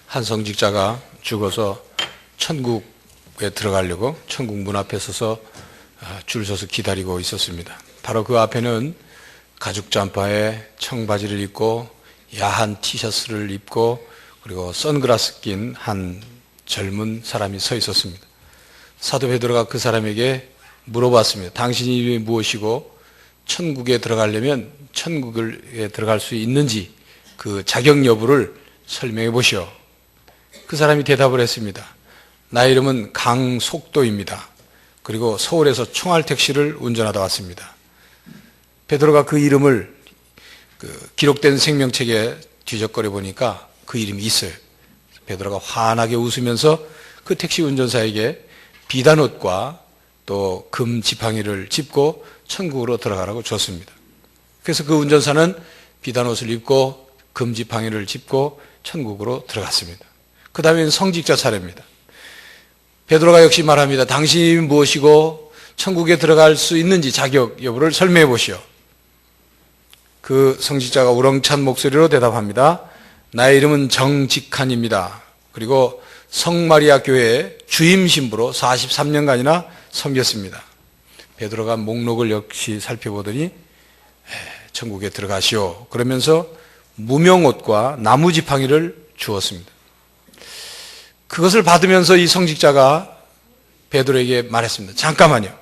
한 성직자가 죽어서 천국에 들어가려고 천국 문 앞에 서서 줄 서서 기다리고 있었습니다. 바로 그 앞에는 가죽 잠바에 청바지를 입고 야한 티셔츠를 입고 그리고 선글라스 낀 한 젊은 사람이 서 있었습니다. 사도 베드로가 그 사람에게 물어봤습니다. 당신이 이름이 무엇이고 천국에 들어가려면 천국에 들어갈 수 있는지 그 자격 여부를 설명해 보시오. 그 사람이 대답을 했습니다. 나의 이름은 강속도입니다. 그리고 서울에서 총알택시를 운전하다 왔습니다. 베드로가 그 이름을 기록된 생명책에 뒤적거려 보니까 그 이름이 있어요. 베드로가 환하게 웃으면서 그 택시 운전사에게 비단옷과 또 금 지팡이를 짚고 천국으로 들어가라고 줬습니다. 그래서 그 운전사는 비단옷을 입고 금 지팡이를 짚고 천국으로 들어갔습니다. 그 다음에는 성직자 차례입니다. 베드로가 역시 말합니다. 당신이 무엇이고 천국에 들어갈 수 있는지 자격 여부를 설명해 보시오. 그 성직자가 우렁찬 목소리로 대답합니다. 나의 이름은 정직한입니다. 그리고 성마리아 교회의 주임 신부로 43년간이나 섬겼습니다. 베드로가 목록을 역시 살펴보더니 천국에 들어가시오. 그러면서 무명옷과 나무 지팡이를 주었습니다. 그것을 받으면서 이 성직자가 베드로에게 말했습니다. 잠깐만요.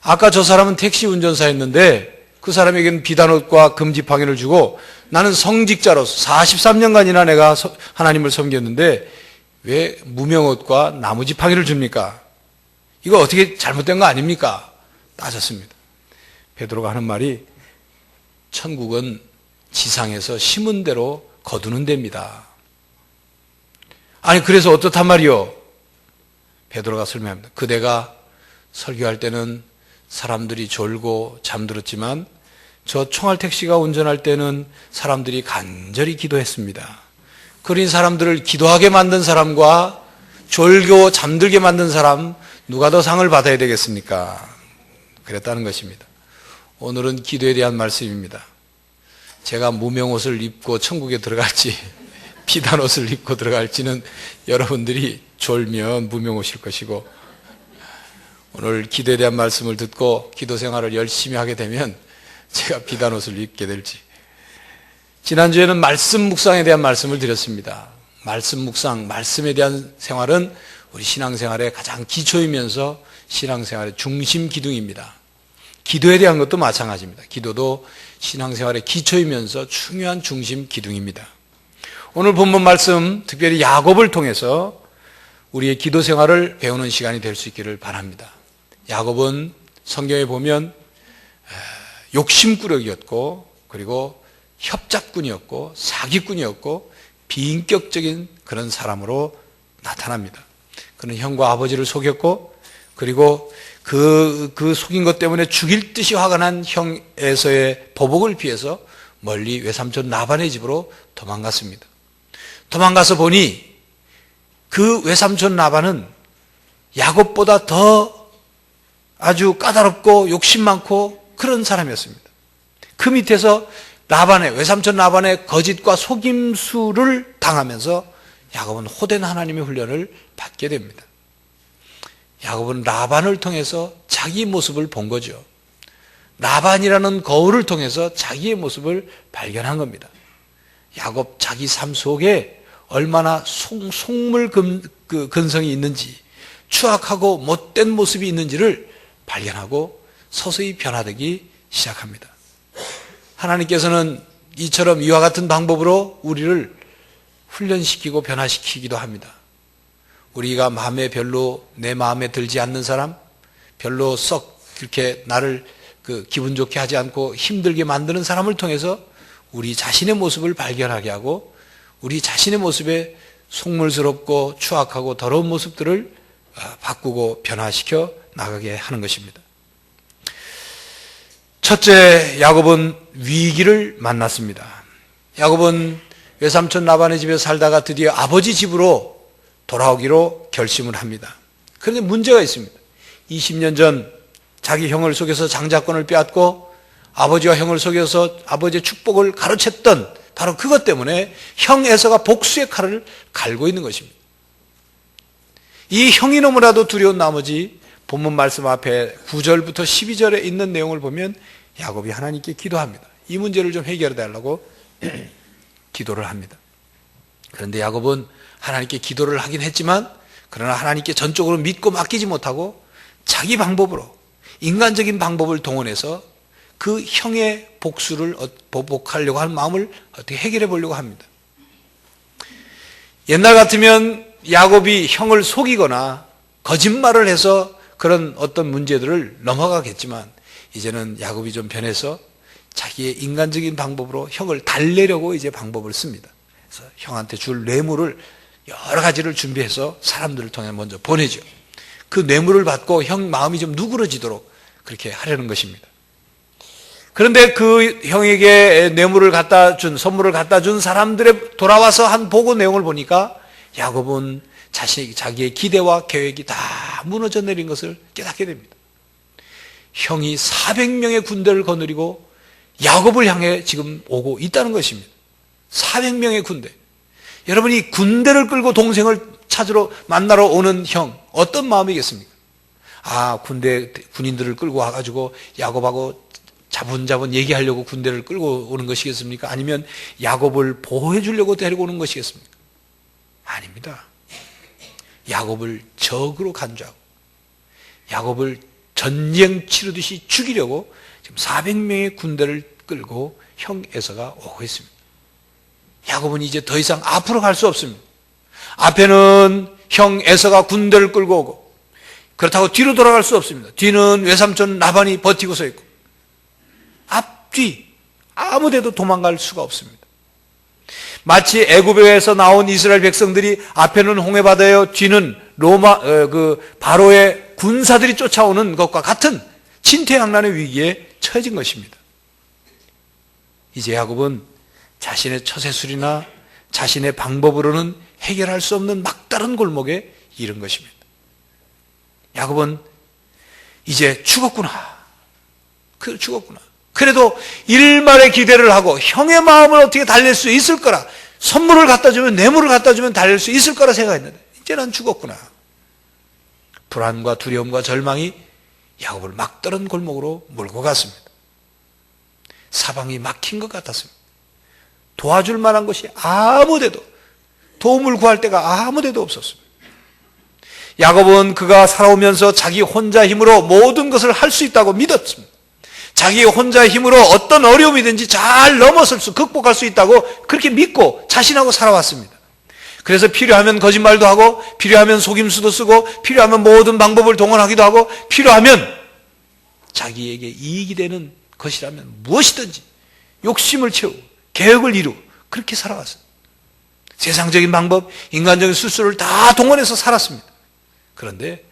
아까 저 사람은 택시 운전사였는데 그 사람에게는 비단옷과 금지팡이를 주고 나는 성직자로서 43년간이나 내가 하나님을 섬겼는데 왜 무명옷과 나무지팡이를 줍니까? 이거 어떻게 잘못된 거 아닙니까? 따졌습니다. 베드로가 하는 말이 천국은 지상에서 심은 대로 거두는 데입니다. 아니 그래서 어떻단 말이요? 베드로가 설명합니다. 그대가 설교할 때는 사람들이 졸고 잠들었지만 저 총알택시가 운전할 때는 사람들이 간절히 기도했습니다. 그런 사람들을 기도하게 만든 사람과 졸고 잠들게 만든 사람 누가 더 상을 받아야 되겠습니까? 그랬다는 것입니다. 오늘은 기도에 대한 말씀입니다. 제가 무명옷을 입고 천국에 들어갈지 비단옷을 입고 들어갈지는 여러분들이 졸면 무명옷일 것이고 오늘 기도에 대한 말씀을 듣고 기도 생활을 열심히 하게 되면 제가 비단옷을 입게 될지. 지난주에는 말씀 묵상에 대한 말씀을 드렸습니다. 말씀 묵상, 말씀에 대한 생활은 우리 신앙생활의 가장 기초이면서 신앙생활의 중심 기둥입니다. 기도에 대한 것도 마찬가지입니다. 기도도 신앙생활의 기초이면서 중요한 중심 기둥입니다. 오늘 본문 말씀, 특별히 야곱을 통해서 우리의 기도 생활을 배우는 시간이 될 수 있기를 바랍니다. 야곱은 성경에 보면 욕심꾸러기였고 그리고 협잡꾼이었고 사기꾼이었고 비인격적인 그런 사람으로 나타납니다. 그는 형과 아버지를 속였고 그리고 그 속인 것 때문에 죽일 듯이 화가 난 형 에서의 보복을 피해서 멀리 외삼촌 라반의 집으로 도망갔습니다. 도망가서 보니 그 외삼촌 라반은 야곱보다 더 아주 까다롭고 욕심 많고 그런 사람이었습니다. 그 밑에서 외삼촌 라반의 거짓과 속임수를 당하면서 야곱은 호된 하나님의 훈련을 받게 됩니다. 야곱은 라반을 통해서 자기 모습을 본 거죠. 라반이라는 거울을 통해서 자기의 모습을 발견한 겁니다. 야곱 자기 삶 속에 얼마나 속물 근성이 있는지 추악하고 못된 모습이 있는지를 발견하고 서서히 변화되기 시작합니다. 하나님께서는 이와 같은 방법으로 우리를 훈련시키고 변화시키기도 합니다. 우리가 별로 내 마음에 들지 않는 사람, 별로 썩 그렇게 나를 기분 좋게 하지 않고 힘들게 만드는 사람을 통해서 우리 자신의 모습을 발견하게 하고 우리 자신의 모습에 속물스럽고 추악하고 더러운 모습들을 바꾸고 변화시켜 나가게 하는 것입니다. 첫째, 야곱은 위기를 만났습니다. 야곱은 외삼촌 라반의 집에 살다가 드디어 아버지 집으로 돌아오기로 결심을 합니다. 그런데 문제가 있습니다. 20년 전 자기 형을 속여서 장자권을 빼앗고 아버지와 형을 속여서 아버지의 축복을 가로챘던 바로 그것 때문에 형 에서가 복수의 칼을 갈고 있는 것입니다. 이 형이 너무나도 두려운 나머지 본문 말씀 앞에 9절부터 12절에 있는 내용을 보면 야곱이 하나님께 기도합니다. 이 문제를 좀 해결해 달라고 기도를 합니다. 그런데 야곱은 하나님께 기도를 하긴 했지만 그러나 하나님께 전적으로 믿고 맡기지 못하고 자기 방법으로 인간적인 방법을 동원해서 그 형의 복수를 보복하려고 하는 마음을 어떻게 해결해 보려고 합니다. 옛날 같으면 야곱이 형을 속이거나 거짓말을 해서 그런 어떤 문제들을 넘어가겠지만 이제는 야곱이 좀 변해서 자기의 인간적인 방법으로 형을 달래려고 이제 방법을 씁니다. 그래서 형한테 줄 뇌물을 여러 가지를 준비해서 사람들을 통해 먼저 보내죠. 그 뇌물을 받고 형 마음이 좀 누그러지도록 그렇게 하려는 것입니다. 그런데 그 형에게 뇌물을 갖다 준, 선물을 갖다 준 사람들의 돌아와서 한 보고 내용을 보니까 야곱은 자기의 기대와 계획이 다 무너져 내린 것을 깨닫게 됩니다. 형이 400명의 군대를 거느리고 야곱을 향해 지금 오고 있다는 것입니다. 400명의 군대. 여러분이 군대를 끌고 동생을 찾으러 만나러 오는 형, 어떤 마음이겠습니까? 군인들을 끌고 와가지고 야곱하고 자분자분 얘기하려고 군대를 끌고 오는 것이겠습니까? 아니면 야곱을 보호해 주려고 데리고 오는 것이겠습니까? 아닙니다. 야곱을 적으로 간주하고 야곱을 전쟁 치르듯이 죽이려고 지금 400명의 군대를 끌고 형 에서가 오고 있습니다. 야곱은 이제 더 이상 앞으로 갈 수 없습니다. 앞에는 형 에서가 군대를 끌고 오고 그렇다고 뒤로 돌아갈 수 없습니다. 뒤는 외삼촌 라반이 버티고 서 있고 앞뒤 아무데도 도망갈 수가 없습니다. 마치 애굽에서 나온 이스라엘 백성들이 앞에는 홍해바다요 뒤는 바로의 군사들이 쫓아오는 것과 같은 진퇴양난의 위기에 처해진 것입니다. 이제 야곱은 자신의 처세술이나 자신의 방법으로는 해결할 수 없는 막다른 골목에 이른 것입니다. 야곱은 이제 죽었구나. 그래도 일말의 기대를 하고 형의 마음을 어떻게 달랠 수 있을 거라, 선물을 갖다 주면, 뇌물을 갖다 주면 달랠 수 있을 거라 생각했는데 이제 난 죽었구나. 불안과 두려움과 절망이 야곱을 막다른 골목으로 몰고 갔습니다. 사방이 막힌 것 같았습니다. 도와줄 만한 것이 아무데도, 도움을 구할 데가 아무데도 없었습니다. 야곱은 그가 살아오면서 자기 혼자 힘으로 모든 것을 할 수 있다고 믿었습니다. 자기 혼자 힘으로 어떤 어려움이든지 잘 극복할 수 있다고 그렇게 믿고 자신하고 살아왔습니다. 그래서 필요하면 거짓말도 하고, 필요하면 속임수도 쓰고, 필요하면 모든 방법을 동원하기도 하고, 필요하면 자기에게 이익이 되는 것이라면 무엇이든지 욕심을 채우고 계획을 이루고 그렇게 살아왔어요. 세상적인 방법, 인간적인 수술을 다 동원해서 살았습니다. 그런데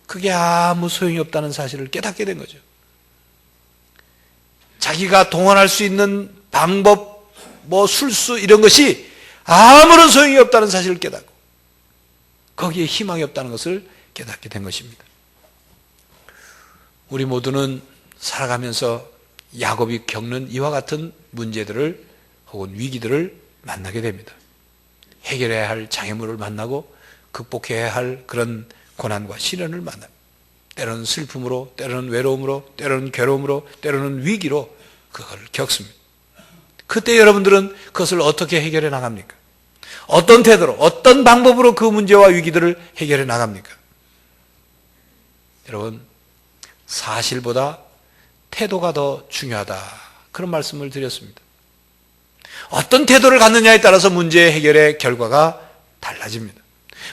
그게 아무 소용이 없다는 사실을 깨닫게 된 거죠. 자기가 동원할 수 있는 방법, 술수 이런 것이 아무런 소용이 없다는 사실을 깨닫고 거기에 희망이 없다는 것을 깨닫게 된 것입니다. 우리 모두는 살아가면서 야곱이 겪는 이와 같은 문제들을 혹은 위기들을 만나게 됩니다. 해결해야 할 장애물을 만나고 극복해야 할 그런 고난과 시련을 만납니다. 때로는 슬픔으로, 때로는 외로움으로, 때로는 괴로움으로, 때로는 위기로 그걸 겪습니다. 그때 여러분들은 그것을 어떻게 해결해 나갑니까? 어떤 태도로, 어떤 방법으로 그 문제와 위기들을 해결해 나갑니까? 여러분, 사실보다 태도가 더 중요하다, 그런 말씀을 드렸습니다. 어떤 태도를 갖느냐에 따라서 문제 해결의 결과가 달라집니다.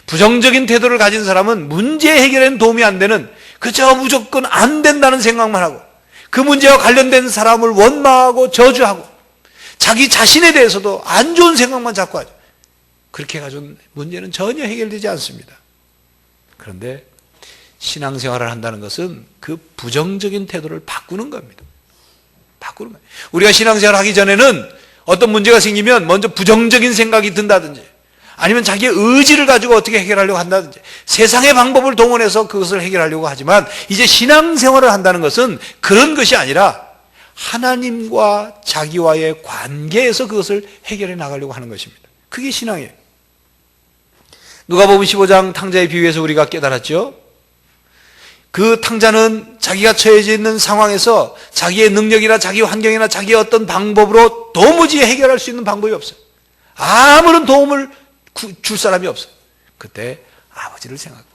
부정적인 태도를 가진 사람은 문제 해결에는 도움이 안 되는, 그저 무조건 안 된다는 생각만 하고 그 문제와 관련된 사람을 원망하고 저주하고 자기 자신에 대해서도 안 좋은 생각만 자꾸 하죠. 그렇게 해가지고 문제는 전혀 해결되지 않습니다. 그런데 신앙생활을 한다는 것은 그 부정적인 태도를 바꾸는 겁니다. 바꾸는 거예요. 우리가 신앙생활을 하기 전에는 어떤 문제가 생기면 먼저 부정적인 생각이 든다든지 아니면 자기의 의지를 가지고 어떻게 해결하려고 한다든지 세상의 방법을 동원해서 그것을 해결하려고 하지만 이제 신앙생활을 한다는 것은 그런 것이 아니라 하나님과 자기와의 관계에서 그것을 해결해 나가려고 하는 것입니다. 그게 신앙이에요. 누가복음 15장 탕자의 비유에서 우리가 깨달았죠. 그 탕자는 자기가 처해져 있는 상황에서 자기의 능력이나 자기 환경이나 자기의 어떤 방법으로 도무지 해결할 수 있는 방법이 없어요. 아무런 도움을 줄 사람이 없어요. 그때 아버지를 생각하고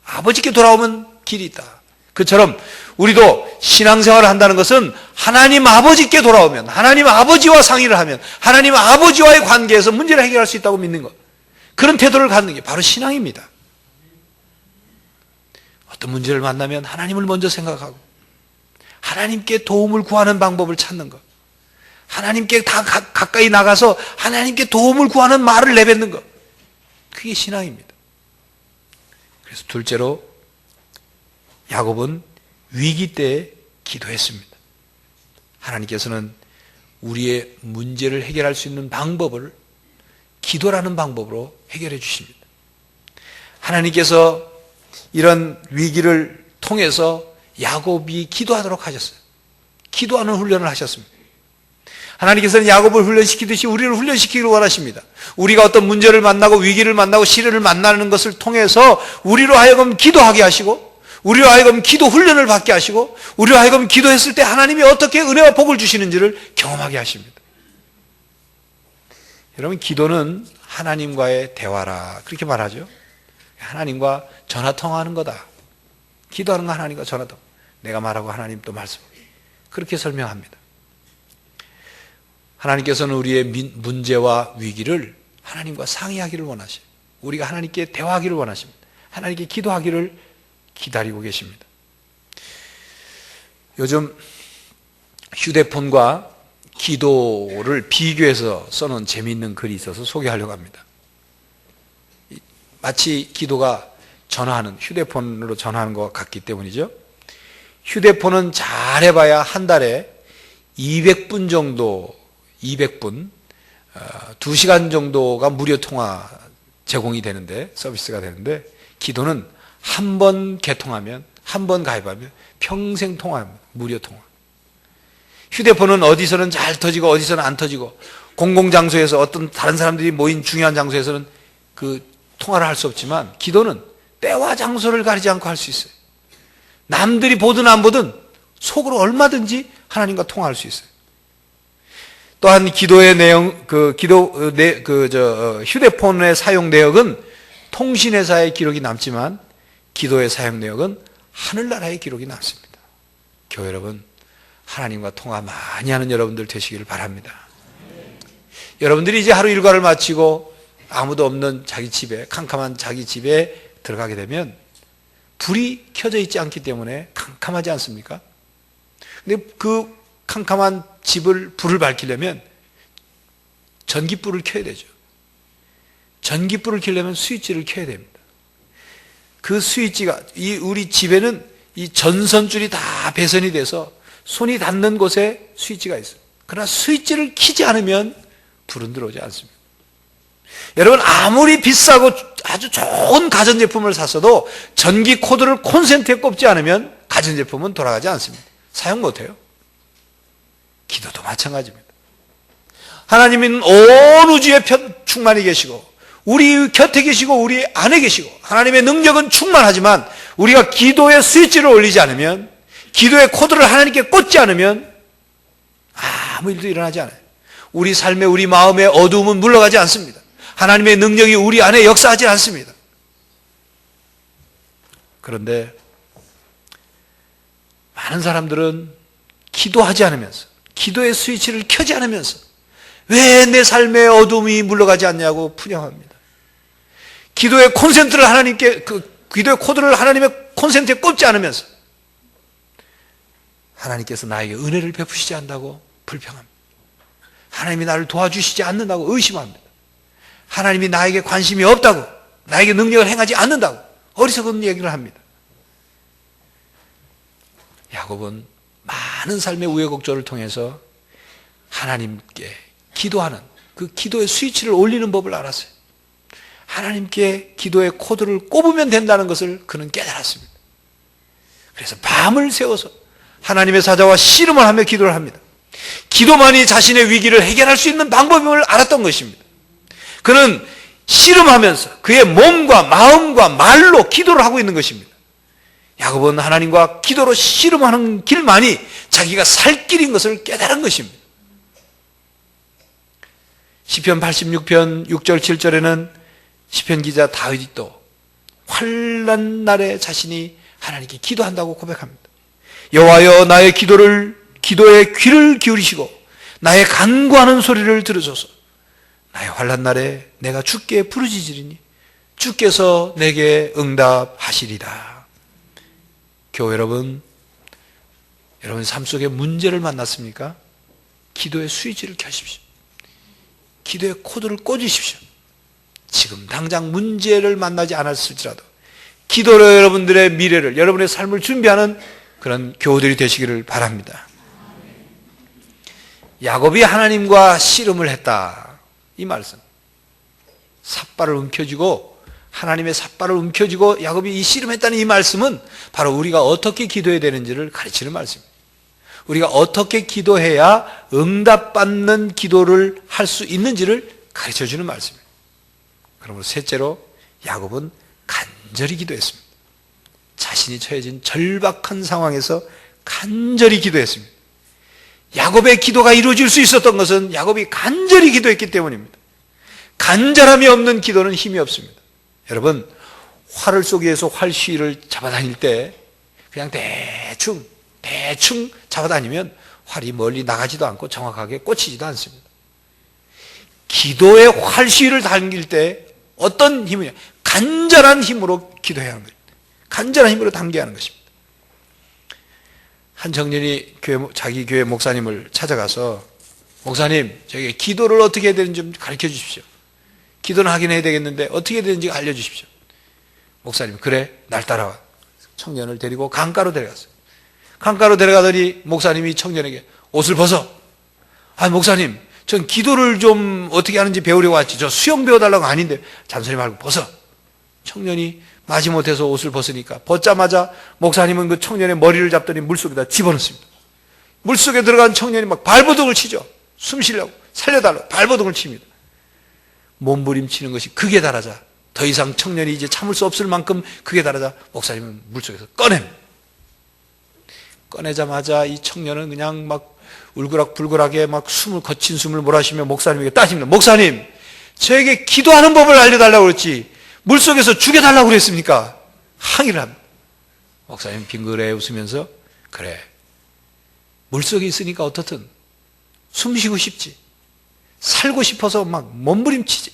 아버지께 돌아오면 길이 있다. 그처럼 우리도 신앙생활을 한다는 것은 하나님 아버지께 돌아오면, 하나님 아버지와 상의를 하면, 하나님 아버지와의 관계에서 문제를 해결할 수 있다고 믿는 것, 그런 태도를 갖는 게 바로 신앙입니다. 어떤 문제를 만나면 하나님을 먼저 생각하고 하나님께 도움을 구하는 방법을 찾는 것, 하나님께 다 가까이 나가서 하나님께 도움을 구하는 말을 내뱉는 것, 그게 신앙입니다. 그래서 둘째로 야곱은 위기 때 기도했습니다. 하나님께서는 우리의 문제를 해결할 수 있는 방법을 기도라는 방법으로 해결해 주십니다. 하나님께서 이런 위기를 통해서 야곱이 기도하도록 하셨어요. 기도하는 훈련을 하셨습니다. 하나님께서는 야곱을 훈련시키듯이 우리를 훈련시키기를 원하십니다. 우리가 어떤 문제를 만나고 위기를 만나고 시련을 만나는 것을 통해서 우리로 하여금 기도하게 하시고, 우리로 하여금 기도 훈련을 받게 하시고, 우리로 하여금 기도했을 때 하나님이 어떻게 은혜와 복을 주시는지를 경험하게 하십니다. 여러분, 기도는 하나님과의 대화라 그렇게 말하죠. 하나님과 전화통화하는 거다. 기도하는 건 하나님과 전화통화. 내가 말하고 하나님 또 말씀하고, 그렇게 설명합니다. 하나님께서는 우리의 문제와 위기를 하나님과 상의하기를 원하셔요. 우리가 하나님께 대화하기를 원하십니다. 하나님께 기도하기를 기다리고 계십니다. 요즘 휴대폰과 기도를 비교해서 써놓은 재미있는 글이 있어서 소개하려고 합니다. 마치 기도가 전화하는, 휴대폰으로 전화하는 것 같기 때문이죠. 휴대폰은 잘 해봐야 한 달에 200분 정도, 200분, 2시간 정도가 무료 통화 제공이 되는데, 서비스가 되는데, 기도는 한 번 개통하면, 한 번 가입하면 평생 통화합니다. 무료 통화. 휴대폰은 어디서는 잘 터지고 어디서는 안 터지고, 공공장소에서 어떤 다른 사람들이 모인 중요한 장소에서는 그 통화를 할 수 없지만, 기도는 때와 장소를 가리지 않고 할 수 있어요. 남들이 보든 안 보든 속으로 얼마든지 하나님과 통화할 수 있어요. 또한 기도의 내용, 휴대폰의 사용 내역은 통신회사의 기록이 남지만 기도의 사용 내역은 하늘나라의 기록이 남습니다. 교회 여러분, 하나님과 통화 많이 하는 여러분들 되시기를 바랍니다. 여러분들이 이제 하루 일과를 마치고 아무도 없는 자기 집에, 캄캄한 자기 집에 들어가게 되면 불이 켜져 있지 않기 때문에 캄캄하지 않습니까? 근데 그 캄캄한 집을 불을 밝히려면 전기불을 켜야 되죠. 전기불을 켜려면 스위치를 켜야 됩니다. 그 스위치가, 우리 집에는 이 전선줄이 다 배선이 돼서 손이 닿는 곳에 스위치가 있어요. 그러나 스위치를 켜지 않으면 불은 들어오지 않습니다. 여러분, 아무리 비싸고 아주 좋은 가전제품을 샀어도 전기 코드를 콘센트에 꼽지 않으면 가전제품은 돌아가지 않습니다. 사용 못해요. 기도도 마찬가지입니다. 하나님은 온 우주에 충만히 계시고 우리 곁에 계시고 우리 안에 계시고 하나님의 능력은 충만하지만 우리가 기도의 스위치를 올리지 않으면, 기도의 코드를 하나님께 꽂지 않으면 아무 일도 일어나지 않아요. 우리 삶에, 우리 마음의 어두움은 물러가지 않습니다. 하나님의 능력이 우리 안에 역사하지 않습니다. 그런데 많은 사람들은 기도하지 않으면서, 기도의 스위치를 켜지 않으면서 왜 내 삶의 어둠이 물러가지 않냐고 푸념합니다. 기도의 콘센트를 하나님께, 기도의 코드를 하나님의 콘센트에 꽂지 않으면서 하나님께서 나에게 은혜를 베푸시지 않는다고 불평합니다. 하나님이 나를 도와주시지 않는다고 의심합니다. 하나님이 나에게 관심이 없다고, 나에게 능력을 행하지 않는다고 어리석은 얘기를 합니다. 야곱은 많은 삶의 우여곡절을 통해서 하나님께 기도하는, 그 기도의 스위치를 올리는 법을 알았어요. 하나님께 기도의 코드를 꼽으면 된다는 것을 그는 깨달았습니다. 그래서 밤을 새워서 하나님의 사자와 씨름을 하며 기도를 합니다. 기도만이 자신의 위기를 해결할 수 있는 방법임을 알았던 것입니다. 그는 씨름하면서 그의 몸과 마음과 말로 기도를 하고 있는 것입니다. 야곱은 하나님과 기도로 씨름하는 길만이 자기가 살 길인 것을 깨달은 것입니다. 시편 86편 6절 7절에는 시편 기자 다윗이 또 환난 날에 자신이 하나님께 기도한다고 고백합니다. 여호와여 나의 기도에 귀를 기울이시고 나의 간구하는 소리를 들으소서. 나의 환난 날에 내가 주께 부르짖으리니 주께서 내게 응답하시리라. 교회 여러분 삶 속에 문제를 만났습니까? 기도의 스위치를 켜십시오. 기도의 코드를 꽂으십시오. 지금 당장 문제를 만나지 않았을지라도 기도로 여러분들의 미래를, 여러분의 삶을 준비하는 그런 교우들이 되시기를 바랍니다. 야곱이 하나님과 씨름을 했다. 이 말씀. 삿발을 움켜쥐고 하나님의 삿발을 움켜쥐고 야곱이 이 씨름했다는 이 말씀은 바로 우리가 어떻게 기도해야 되는지를 가르치는 말씀입니다. 우리가 어떻게 기도해야 응답받는 기도를 할 수 있는지를 가르쳐주는 말씀입니다. 그러므로 셋째로 야곱은 간절히 기도했습니다. 자신이 처해진 절박한 상황에서 간절히 기도했습니다. 야곱의 기도가 이루어질 수 있었던 것은 야곱이 간절히 기도했기 때문입니다. 간절함이 없는 기도는 힘이 없습니다. 여러분, 활을 쏘기 위해서 활쉬를 잡아다닐 때 그냥 대충 잡아다니면 활이 멀리 나가지도 않고 정확하게 꽂히지도 않습니다. 기도의 활쉬를 당길 때 어떤 힘이냐? 간절한 힘으로 기도해야 하는 것입니다. 간절한 힘으로 당겨야 하는 것입니다. 한 청년이 자기 교회 목사님을 찾아가서 목사님, 저에게 기도를 어떻게 해야 되는지 좀 가르쳐 주십시오. 기도는 하긴 해야 되겠는데 어떻게 해야 되는지 알려주십시오. 목사님, 그래, 날 따라와. 청년을 데리고 강가로 데려갔어요. 강가로 데려가더니 목사님이 청년에게 옷을 벗어. 아, 목사님, 전 기도를 좀 어떻게 하는지 배우려고 왔지. 저 수영 배워달라고 아닌데 잔소리 말고 벗어. 청년이 마지못해서 옷을 벗으니까 벗자마자 목사님은 그 청년의 머리를 잡더니 물속에다 집어넣습니다. 물속에 들어간 청년이 막 발버둥을 치죠. 숨 쉬려고 살려달라고 발버둥을 칩니다. 몸부림치는 것이 극에 달하자 더 이상 청년이 이제 참을 수 없을 만큼 극에 달하자 목사님은 물속에서 꺼내자마자 이 청년은 그냥 막 울그락불그락에 막 거친 숨을 몰아쉬며 목사님에게 따집니다. 목사님, 저에게 기도하는 법을 알려달라고 그랬지 물속에서 죽여달라고 그랬습니까? 항의를 합니다. 목사님 빙그레 웃으면서 그래, 물속에 있으니까 어떻든 숨 쉬고 싶지, 살고 싶어서 막 몸부림치지.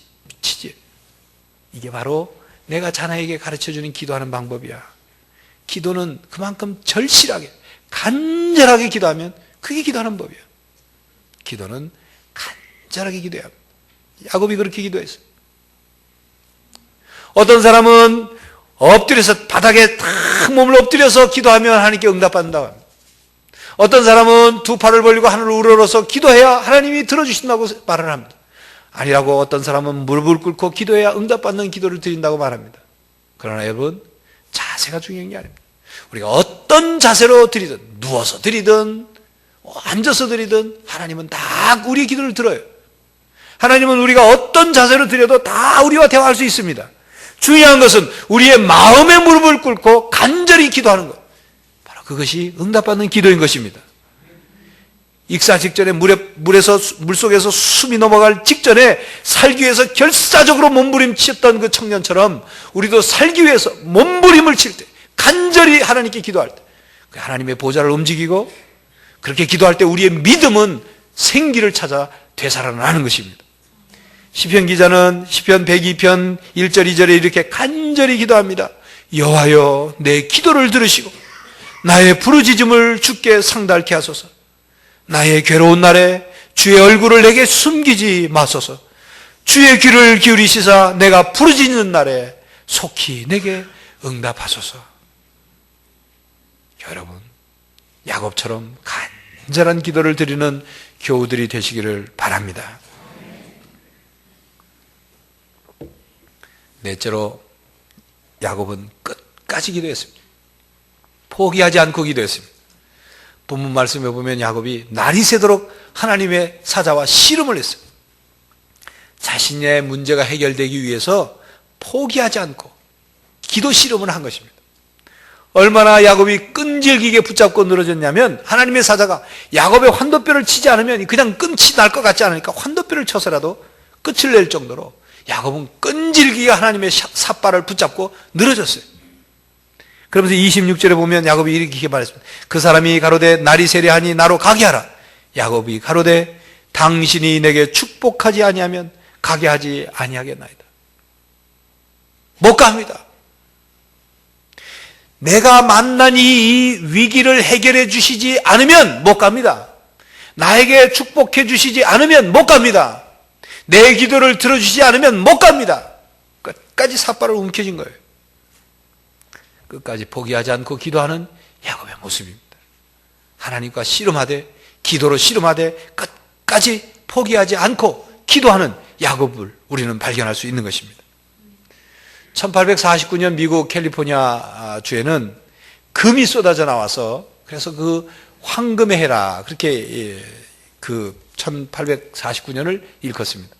이게 바로 내가 자네에게 가르쳐주는 기도하는 방법이야. 기도는 그만큼 절실하게 간절하게 기도하면 그게 기도하는 법이야. 기도는 간절하게 기도해야 합니다. 야곱이 그렇게 기도했어요. 어떤 사람은 엎드려서 바닥에 탁 몸을 엎드려서 기도하면 하나님께 응답받는다고 합니다. 어떤 사람은 두 팔을 벌리고 하늘을 우러러서 기도해야 하나님이 들어주신다고 말을 합니다. 아니라고 어떤 사람은 무릎을 꿇고 기도해야 응답받는 기도를 드린다고 말합니다. 그러나 여러분, 자세가 중요한 게 아닙니다. 우리가 어떤 자세로 드리든 누워서 드리든 앉아서 드리든 하나님은 다 우리의 기도를 들어요. 하나님은 우리가 어떤 자세로 드려도 다 우리와 대화할 수 있습니다. 중요한 것은 우리의 마음의 무릎을 꿇고 간절히 기도하는 것, 바로 그것이 응답받는 기도인 것입니다. 익사 직전에 물속에서 숨이 넘어갈 직전에 살기 위해서 결사적으로 몸부림쳤던 그 청년처럼 우리도 살기 위해서 몸부림을 칠 때, 간절히 하나님께 기도할 때 하나님의 보좌를 움직이고, 그렇게 기도할 때 우리의 믿음은 생기를 찾아 되살아나는 것입니다. 시편 기자는 시편 102편 1절 2절에 이렇게 간절히 기도합니다. 여호와여, 내 기도를 들으시고 나의 부르짖음을 주께 상달케 하소서. 나의 괴로운 날에 주의 얼굴을 내게 숨기지 마소서. 주의 귀를 기울이시사 내가 부르짖는 날에 속히 내게 응답하소서. 여러분, 야곱처럼 간절한 기도를 드리는 교우들이 되시기를 바랍니다. 넷째로 야곱은 끝까지 기도했습니다. 포기하지 않고 기도했습니다. 본문 말씀에 보면 야곱이 날이 새도록 하나님의 사자와 씨름을 했어요. 자신의 문제가 해결되기 위해서 포기하지 않고 기도 씨름을 한 것입니다. 얼마나 야곱이 끈질기게 붙잡고 늘어졌냐면 하나님의 사자가 야곱의 환도뼈를 치지 않으면 그냥 끝이 날 것 같지 않으니까 환도뼈를 쳐서라도 끝을 낼 정도로 야곱은 끈질기게 하나님의 삿발을 붙잡고 늘어졌어요. 그러면서 26절에 보면 야곱이 이렇게 말했습니다. 그 사람이 가로되 날이 세려하니 나로 가게 하라. 야곱이 가로되 당신이 내게 축복하지 아니하면 가게 하지 아니하겠나이다. 못 갑니다. 내가 만난 이 위기를 해결해 주시지 않으면 못 갑니다. 나에게 축복해 주시지 않으면 못 갑니다. 내 기도를 들어주시지 않으면 못 갑니다. 끝까지 삿발을 움켜쥔 거예요. 끝까지 포기하지 않고 기도하는 야곱의 모습입니다. 하나님과 씨름하되 기도로 씨름하되 끝까지 포기하지 않고 기도하는 야곱을 우리는 발견할 수 있는 것입니다. 1849년 미국 캘리포니아 주에는 금이 쏟아져 나와서 그래서 그 황금의 해라 그렇게 그 1849년을 일컫습니다.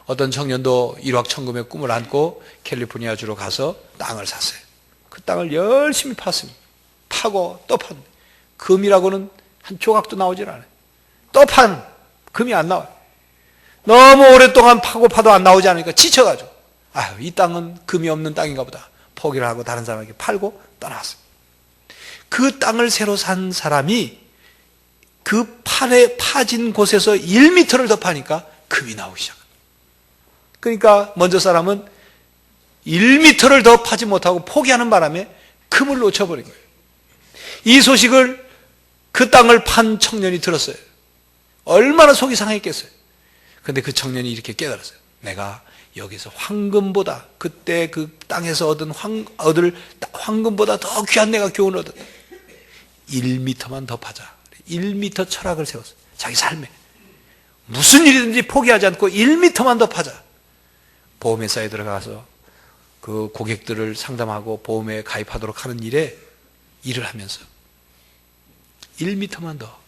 어떤 청년도 일확천금의 꿈을 안고 캘리포니아 주로 가서 땅을 샀어요. 그 땅을 열심히 팠습니다. 파고 또 팠는데 금이라고는 한 조각도 나오질 않아요. 또 파는 금이 안 나와요. 너무 오랫동안 파고 파도 안 나오지 않으니까 지쳐가지고 아유, 이 땅은 금이 없는 땅인가 보다. 포기를 하고 다른 사람에게 팔고 떠나왔어요. 그 땅을 새로 산 사람이 그 파진 곳에서 1m를 더 파니까 금이 나오기 시작합니다. 그러니까 먼저 사람은 1m를 더 파지 못하고 포기하는 바람에 금을 놓쳐버린 거예요. 이 소식을 그 땅을 판 청년이 들었어요. 얼마나 속이 상했겠어요. 그런데 그 청년이 이렇게 깨달았어요. 내가 여기서 황금보다 그때 그 땅에서 얻을 황금보다 더 귀한 내가 교훈을 얻었다. 1m만 더 파자. 1m 철학을 세웠어요. 자기 삶에 무슨 일이든지 포기하지 않고 1m만 더 파자. 보험회사에 들어가서 그 고객들을 상담하고 보험에 가입하도록 하는 일에 일을 하면서 1m만 더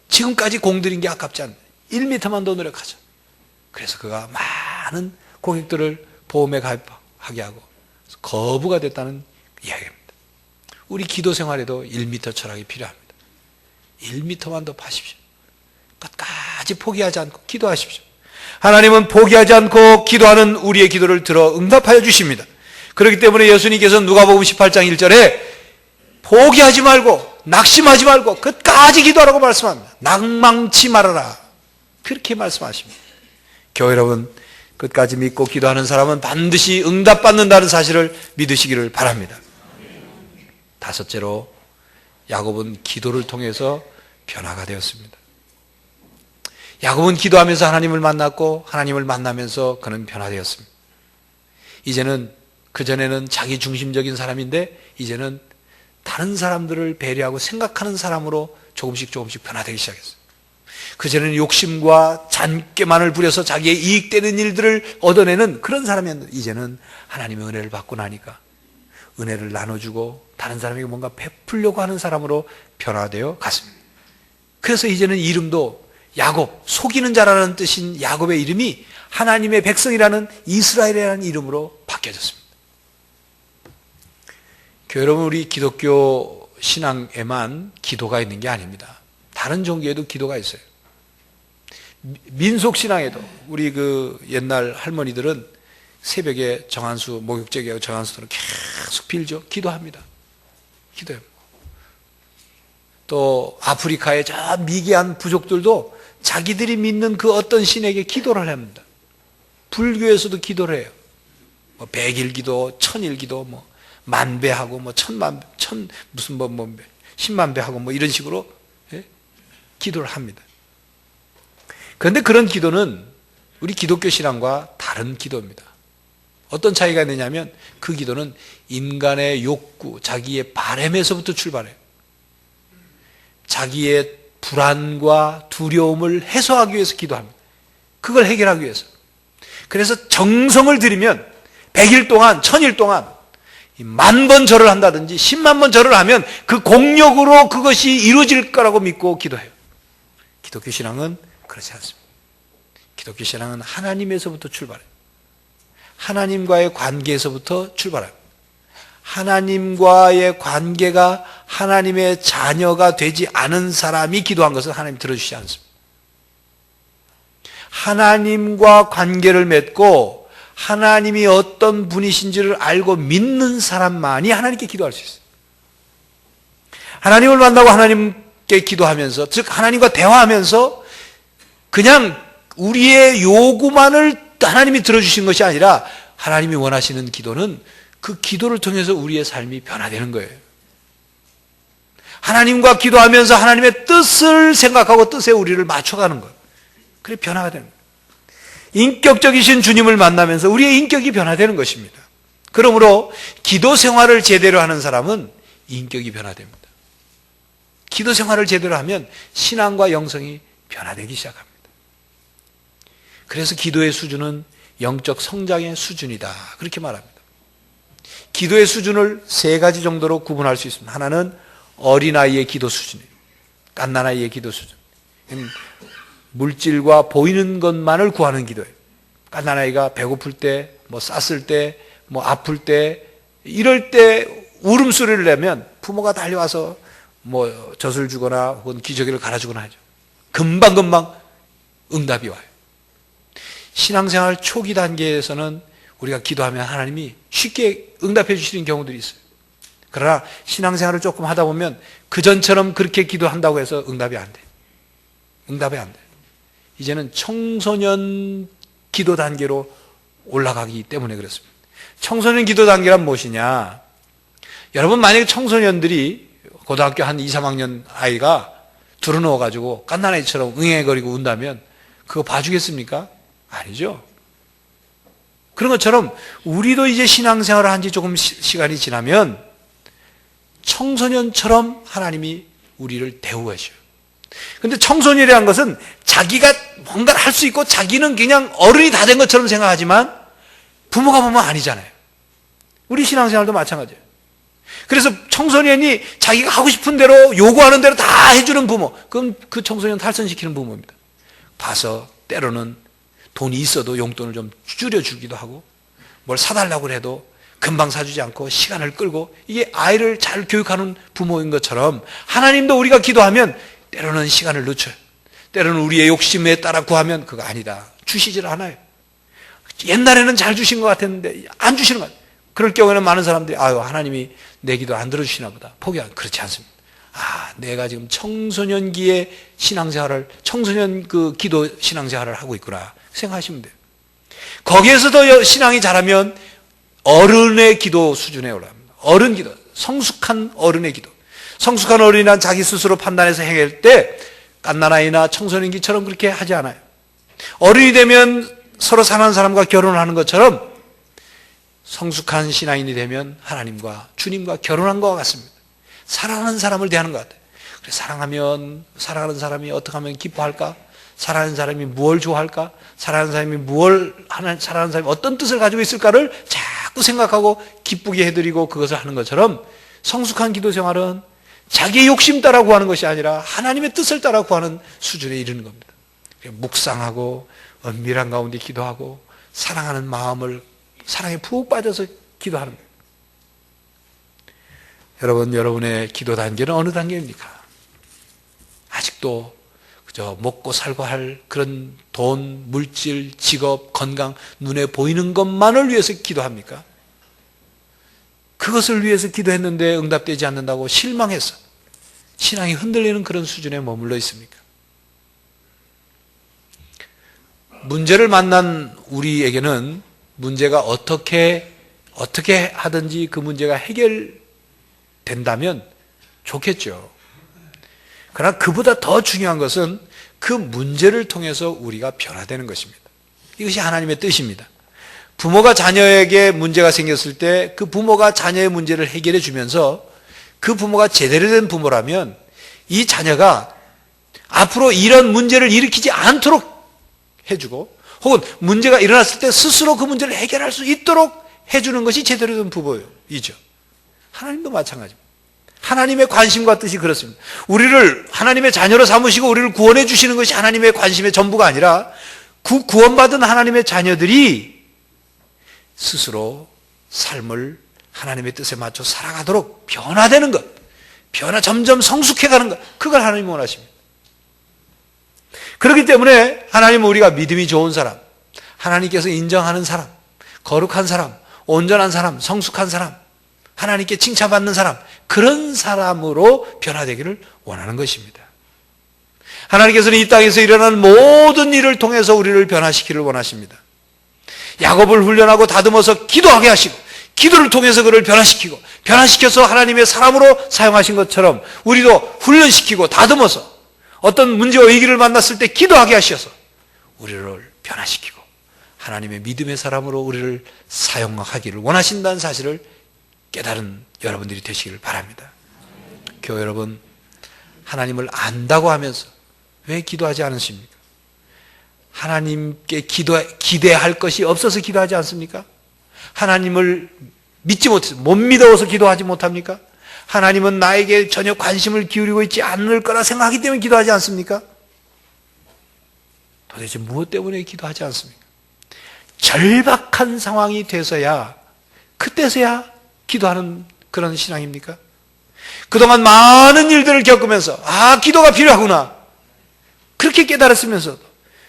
지금까지 공들인 게 아깝지 않네. 1m만 더 노력하자. 그래서 그가 많은 고객들을 보험에 가입하게 하고 거부가 됐다는 이야기입니다. 우리 기도 생활에도 1m 철학이 필요합니다. 1m만 더 파십시오. 끝까지 포기하지 않고 기도하십시오. 하나님은 포기하지 않고 기도하는 우리의 기도를 들어 응답하여 주십니다. 그렇기 때문에 예수님께서 누가복음 18장 1절에 포기하지 말고 낙심하지 말고 끝까지 기도하라고 말씀합니다. 낭망치 말아라. 그렇게 말씀하십니다. 교회 여러분, 끝까지 믿고 기도하는 사람은 반드시 응답받는다는 사실을 믿으시기를 바랍니다. 다섯째로 야곱은 기도를 통해서 변화가 되었습니다. 야곱은 기도하면서 하나님을 만났고 하나님을 만나면서 그는 변화되었습니다. 이제는 그전에는 자기 중심적인 사람인데 이제는 다른 사람들을 배려하고 생각하는 사람으로 조금씩 변화되기 시작했어요. 그전에는 욕심과 잔꾀만을 부려서 자기의 이익되는 일들을 얻어내는 그런 사람이었는데 이제는 하나님의 은혜를 받고 나니까 은혜를 나눠주고 다른 사람에게 뭔가 베풀려고 하는 사람으로 변화되어 갔습니다. 그래서 이제는 이름도 야곱, 속이는 자라는 뜻인 야곱의 이름이 하나님의 백성이라는 이스라엘이라는 이름으로 바뀌어졌습니다. 교회 여러분, 우리 기독교 신앙에만 기도가 있는 게 아닙니다. 다른 종교에도 기도가 있어요. 민속 신앙에도 우리 그 옛날 할머니들은 새벽에 정한수 목욕제기하고 정한수들은 계속 빌죠. 기도합니다. 기도해요. 또 아프리카의 저 미개한 부족들도 자기들이 믿는 그 어떤 신에게 기도를 합니다. 불교에서도 기도를 해요. 뭐 백일기도, 천일기도, 뭐 만배하고, 뭐 십만배하고, 뭐 이런 식으로 기도를 합니다. 그런데 그런 기도는 우리 기독교 신앙과 다른 기도입니다. 어떤 차이가 있느냐면 그 기도는 인간의 욕구, 자기의 바램에서부터 출발해요. 자기의 불안과 두려움을 해소하기 위해서 기도합니다. 그걸 해결하기 위해서. 그래서 정성을 들이면 100일 동안, 1000일 동안 10,000번 절을 한다든지 100,000번 절을 하면 그 공력으로 그것이 이루어질 거라고 믿고 기도해요. 기독교 신앙은 그렇지 않습니다. 기독교 신앙은 하나님에서부터 출발해요. 하나님과의 관계에서부터 출발해요. 하나님과의 관계가 하나님의 자녀가 되지 않은 사람이 기도한 것을 하나님 들어주시지 않습니다. 하나님과 관계를 맺고 하나님이 어떤 분이신지를 알고 믿는 사람만이 하나님께 기도할 수 있어요. 하나님을 만나고 하나님께 기도하면서, 즉 하나님과 대화하면서 그냥 우리의 요구만을 하나님이 들어주신 것이 아니라 하나님이 원하시는 기도는 그 기도를 통해서 우리의 삶이 변화되는 거예요. 하나님과 기도하면서 하나님의 뜻을 생각하고 뜻에 우리를 맞춰가는 거예요. 그래 변화가 되는 거예요. 인격적이신 주님을 만나면서 우리의 인격이 변화되는 것입니다. 그러므로 기도 생활을 제대로 하는 사람은 인격이 변화됩니다. 기도 생활을 제대로 하면 신앙과 영성이 변화되기 시작합니다. 그래서 기도의 수준은 영적 성장의 수준이다, 그렇게 말합니다. 기도의 수준을 3가지 정도로 구분할 수 있습니다. 하나는 어린아이의 기도 수준이에요. 갓난아이의 기도 수준. 물질과 보이는 것만을 구하는 기도예요. 갓난아이가 배고플 때, 쌌을 때, 아플 때, 이럴 때 울음소리를 내면 부모가 달려와서 젖을 주거나 혹은 기저귀를 갈아주거나 하죠. 금방금방 응답이 와요. 신앙생활 초기 단계에서는 우리가 기도하면 하나님이 쉽게 응답해 주시는 경우들이 있어요. 그러나 신앙생활을 조금 하다 보면 그전처럼 그렇게 기도한다고 해서 응답이 안 돼요. 응답이 안 돼요. 이제는 청소년 기도 단계로 올라가기 때문에 그렇습니다. 청소년 기도 단계란 무엇이냐? 여러분, 만약에 청소년들이 고등학교 한 2, 3학년 아이가 들어누워가지고 갓난아이처럼 응애거리고 운다면 그거 봐주겠습니까? 아니죠. 그런 것처럼 우리도 이제 신앙생활을 한 지 조금 시간이 지나면 청소년처럼 하나님이 우리를 대우하셔요. 그런데 청소년이라는 것은 자기가 뭔가를 할 수 있고 자기는 그냥 어른이 다 된 것처럼 생각하지만 부모가 보면 아니잖아요. 우리 신앙생활도 마찬가지예요. 그래서 청소년이 자기가 하고 싶은 대로 요구하는 대로 다 해주는 부모, 그럼 그 청소년 탈선시키는 부모입니다. 봐서 때로는 돈이 있어도 용돈을 좀 줄여주기도 하고 뭘 사달라고 해도 금방 사주지 않고 시간을 끌고, 이게 아이를 잘 교육하는 부모인 것처럼 하나님도 우리가 기도하면 때로는 시간을 늦춰요. 때로는 우리의 욕심에 따라 구하면 그거 아니다, 주시질 않아요. 옛날에는 잘 주신 것 같았는데 안 주시는 것 같아요. 그럴 경우에는 많은 사람들이 하나님이 내 기도 안 들어주시나 보다 포기하는. 그렇지 않습니다. 내가 지금 청소년기의 신앙생활을, 청소년 그 기도 신앙생활을 하고 있구나 생각하시면 돼요. 거기에서도 신앙이 자라면 어른의 기도 수준에 올라갑니다. 어른 기도, 성숙한 어른의 기도. 성숙한 어른이란 자기 스스로 판단해서 행할 때 갓난아이나 청소년기처럼 그렇게 하지 않아요. 어른이 되면 서로 사랑하는 사람과 결혼하는 것처럼 성숙한 신앙인이 되면 하나님과 주님과 결혼한 것과 같습니다. 사랑하는 사람을 대하는 것 같아요. 그래서 사랑하면 사랑하는 사람이 어떻게 하면 기뻐할까? 사랑하는 사람이 무엇을 좋아할까? 사랑하는 사람이 사랑하는 사람이 어떤 뜻을 가지고 있을까를 자꾸 생각하고 기쁘게 해드리고 그것을 하는 것처럼 성숙한 기도 생활은 자기의 욕심 따라 구하는 것이 아니라 하나님의 뜻을 따라 구하는 수준에 이르는 겁니다. 묵상하고 은밀한 가운데 기도하고 사랑하는 마음을 사랑에 푹 빠져서 기도하는 거예요. 여러분, 여러분의 기도 단계는 어느 단계입니까? 아직도 그저 먹고 살고 할 그런 돈, 물질, 직업, 건강, 눈에 보이는 것만을 위해서 기도합니까? 그것을 위해서 기도했는데 응답되지 않는다고 실망해서 신앙이 흔들리는 그런 수준에 머물러 있습니까? 문제를 만난 우리에게는 문제가 어떻게 하든지 그 문제가 해결된다면 좋겠죠. 그러나 그보다 더 중요한 것은 그 문제를 통해서 우리가 변화되는 것입니다. 이것이 하나님의 뜻입니다. 부모가 자녀에게 문제가 생겼을 때 그 부모가 자녀의 문제를 해결해 주면서 그 부모가 제대로 된 부모라면 이 자녀가 앞으로 이런 문제를 일으키지 않도록 해주고 혹은 문제가 일어났을 때 스스로 그 문제를 해결할 수 있도록 해주는 것이 제대로 된 부모이죠. 하나님도 마찬가지입니다. 하나님의 관심과 뜻이 그렇습니다. 우리를 하나님의 자녀로 삼으시고 우리를 구원해 주시는 것이 하나님의 관심의 전부가 아니라 구원받은 하나님의 자녀들이 스스로 삶을 하나님의 뜻에 맞춰 살아가도록 변화되는 것, 점점 성숙해가는 것, 그걸 하나님이 원하십니다. 그렇기 때문에 하나님은 우리가 믿음이 좋은 사람, 하나님께서 인정하는 사람, 거룩한 사람, 온전한 사람, 성숙한 사람, 하나님께 칭찬받는 사람, 그런 사람으로 변화되기를 원하는 것입니다. 하나님께서는 이 땅에서 일어나는 모든 일을 통해서 우리를 변화시키기를 원하십니다. 야곱을 훈련하고 다듬어서 기도하게 하시고 기도를 통해서 그를 변화시키고 변화시켜서 하나님의 사람으로 사용하신 것처럼 우리도 훈련시키고 다듬어서 어떤 문제와 위기를 만났을 때 기도하게 하셔서 우리를 변화시키고 하나님의 믿음의 사람으로 우리를 사용하기를 원하신다는 사실을 깨달은 여러분들이 되시기를 바랍니다. 교회 여러분, 하나님을 안다고 하면서 왜 기도하지 않으십니까? 하나님께 기대할 것이 없어서 기도하지 않습니까? 하나님을 믿지 못해서 못 믿어서 기도하지 못합니까? 하나님은 나에게 전혀 관심을 기울이고 있지 않을 거라 생각하기 때문에 기도하지 않습니까? 도대체 무엇 때문에 기도하지 않습니까? 절박한 상황이 돼서야, 그때서야 기도하는 그런 신앙입니까? 그동안 많은 일들을 겪으면서 기도가 필요하구나 그렇게 깨달았으면서도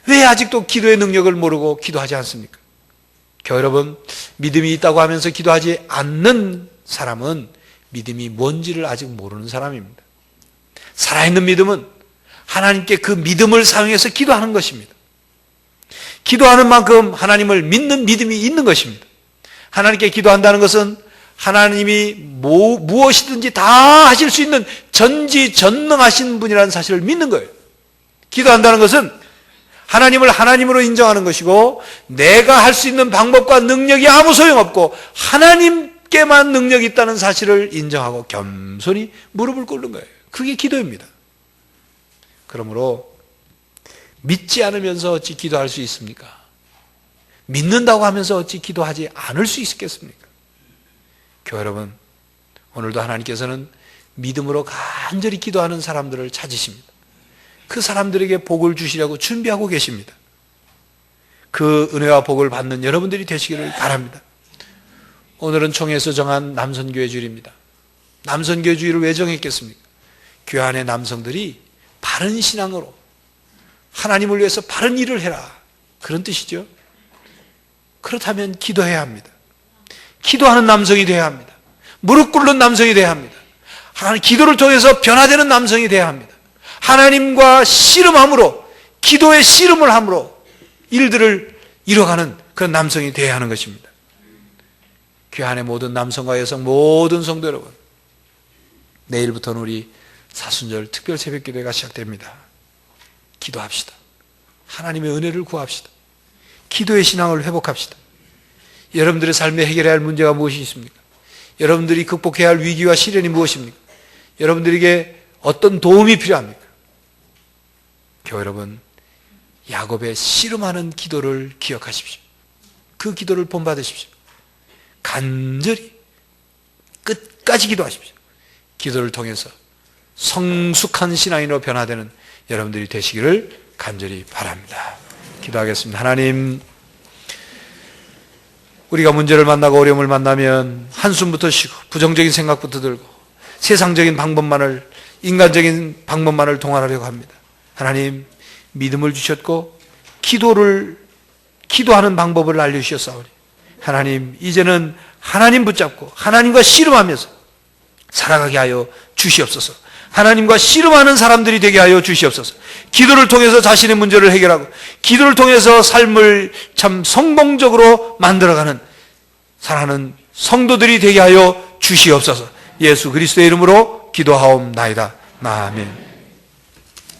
왜 아직도 기도의 능력을 모르고 기도하지 않습니까? 교회 여러분, 믿음이 있다고 하면서 기도하지 않는 사람은 믿음이 뭔지를 아직 모르는 사람입니다. 살아있는 믿음은 하나님께 그 믿음을 사용해서 기도하는 것입니다. 기도하는 만큼 하나님을 믿는 믿음이 있는 것입니다. 하나님께 기도한다는 것은 하나님이 무엇이든지 다 하실 수 있는 전지전능하신 분이라는 사실을 믿는 거예요. 기도한다는 것은 하나님을 하나님으로 인정하는 것이고 내가 할 수 있는 방법과 능력이 아무 소용없고 하나님께만 능력이 있다는 사실을 인정하고 겸손히 무릎을 꿇는 거예요. 그게 기도입니다. 그러므로 믿지 않으면서 어찌 기도할 수 있습니까? 믿는다고 하면서 어찌 기도하지 않을 수 있겠습니까? 교회 여러분, 오늘도 하나님께서는 믿음으로 간절히 기도하는 사람들을 찾으십니다. 그 사람들에게 복을 주시려고 준비하고 계십니다. 그 은혜와 복을 받는 여러분들이 되시기를 바랍니다. 오늘은 총회에서 정한 남선교회 주일입니다. 남선교회 주일을 왜 정했겠습니까? 교회 안의 남성들이 바른 신앙으로 하나님을 위해서 바른 일을 해라, 그런 뜻이죠. 그렇다면 기도해야 합니다. 기도하는 남성이 되어야 합니다. 무릎 꿇는 남성이 되어야 합니다. 기도를 통해서 변화되는 남성이 되어야 합니다. 하나님과 씨름함으로, 기도의 씨름을 함으로 일들을 이뤄가는 그런 남성이 되어야 하는 것입니다. 교회 안의 모든 남성과 여성, 모든 성도 여러분, 내일부터는 우리 사순절 특별 새벽 기도회가 시작됩니다. 기도합시다. 하나님의 은혜를 구합시다. 기도의 신앙을 회복합시다. 여러분들의 삶에 해결해야 할 문제가 무엇이 있습니까? 여러분들이 극복해야 할 위기와 시련이 무엇입니까? 여러분들에게 어떤 도움이 필요합니까? 교회 여러분, 야곱의 씨름하는 기도를 기억하십시오. 그 기도를 본받으십시오. 간절히 끝까지 기도하십시오. 기도를 통해서 성숙한 신앙인으로 변화되는 여러분들이 되시기를 간절히 바랍니다. 기도하겠습니다. 하나님, 우리가 문제를 만나고 어려움을 만나면 한숨부터 쉬고 부정적인 생각부터 들고 세상적인 방법만을, 인간적인 방법만을 동원하려고 합니다. 하나님, 믿음을 주셨고 기도하는 방법을 알려주셨사오니 하나님, 이제는 하나님 붙잡고 하나님과 씨름하면서 살아가게 하여 주시옵소서. 하나님과 씨름하는 사람들이 되게 하여 주시옵소서. 기도를 통해서 자신의 문제를 해결하고 기도를 통해서 삶을 참 성공적으로 만들어가는 사랑하는 성도들이 되게 하여 주시옵소서. 예수 그리스도의 이름으로 기도하옵나이다. 아멘.